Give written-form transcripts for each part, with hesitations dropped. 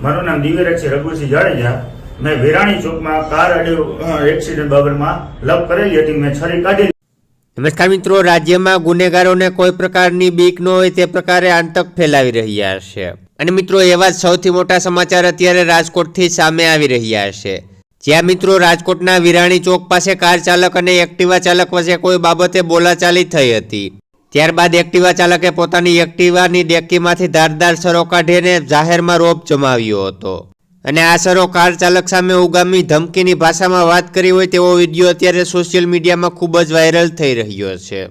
મારું નામ દિવ્યરાજ છે રઘુસિંહ જાડેજા. મેં વિરાણી ચોકમાં કાર એક્સિડન્ટ બાબતમાં લપ કરેલી હતી. મેં છરી કાઢી. નમસ્કાર મિત્રો, રાજ્યમાં ગુનેગારોને કોઈ પ્રકારની બીક ન હોય તે પ્રકારે આતંક ફેલાવી રહ્યા છે. અને મિત્રો, એવા જ સૌથી મોટા સમાચાર અત્યારે રાજકોટથી સામે આવી રહ્યા છે. જ્યાં મિત્રો રાજકોટના વિરાણી ચોક પાસે કાર ચાલક અને એક્ટિવા ચાલક વચ્ચે કોઈ બાબતે બોલાચાલી થઈ હતી. ત્યારબાદ એક્ટિવા ચાલકે પોતાની એક્ટિવાની ડેકીમાંથી ધારદાર સરો કાઢીને જાહેરમાં રોપ જમાવ્યો હતો. અને આ સરો કાર ચાલક સામે ઉગામી ધમકીની ભાષામાં વાત કરી હોય તેવો વિડીયો અત્યારે સોશિયલ મીડિયામાં ખૂબ જ વાયરલ થઈ રહ્યો છે.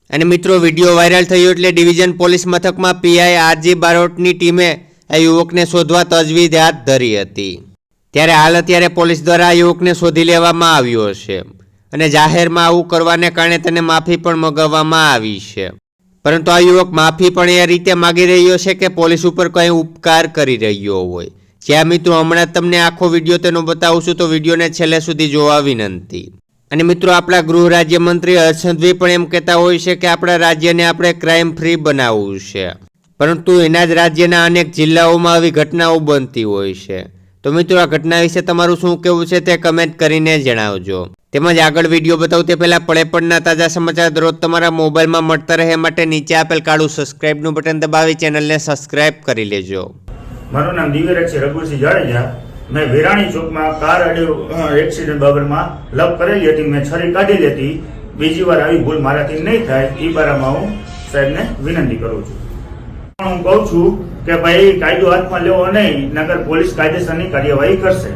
અને મિત્રો, વિડીયો વાયરલ થયો એટલે ડિવિઝન પોલીસ મથકમાં પીઆઈ આરજી બારોટની ટીમે આ યુવકને શોધવા તજવીજ હાથ ધરી હતી. ત્યારે હાલ અત્યારે પોલીસ દ્વારા આ યુવકને શોધી લેવામાં આવ્યો છે. અને જાહેરમાં આવું કરવાને કારણે તેને માફી પણ મગાવવામાં આવી છે. પરંતુ આ યુવક માફી પણ એ રીતે માગી રહ્યો છે કે પોલીસ ઉપર કંઈ ઉપકાર કરી રહ્યો હોય. જ્યાં મિત્રો હમણાં તમને આખો વિડીયો તેનો બતાવું છું, તો વિડીયોને છેલ્લે સુધી જોવા વિનંતી. અને મિત્રો, આપણા ગૃહ રાજ્યમંત્રી હર્ષ સંઘવી પણ એમ કહેતા હોય છે કે આપણા રાજ્યને આપણે ક્રાઇમ ફ્રી બનાવવું છે. પરંતુ એના જ રાજ્યના અનેક જિલ્લાઓમાં આવી ઘટનાઓ બનતી હોય છે. તો મિત્રો, આ ઘટના વિશે તમારું શું કહેવું છે તે કમેન્ટ કરીને જણાવજો. તેમજ આગળ વિડીયો બતાવું તે પહેલાં પડેપણના તાજા સમાચાર દરરોજ તમારા મોબાઈલમાં મળતા રહે માટે નીચે આપેલ કાળું સબસ્ક્રાઇબનું બટન દબાવી ચેનલને સબસ્ક્રાઇબ કરી લેજો. મારું નામ દિવ્યરાજ છે રઘુસિંહ જાડેજા. મેં વિરાણી ચોકમાં કાર એક્સિડન્ટ બાબતમાં લપ કરેલી હતી. મેં છરી કાઢી હતી. બીજી વાર આવી ભૂલ મારાથી નહીં થાય એ બારામાં હું સાહેબને વિનંતી કરું છું. હું કહું છું કે ભાઈ કાયદો હાથમાં લેવો નહીં, નગર પોલીસ કાયદેસરની કાર્યવાહી કરશે.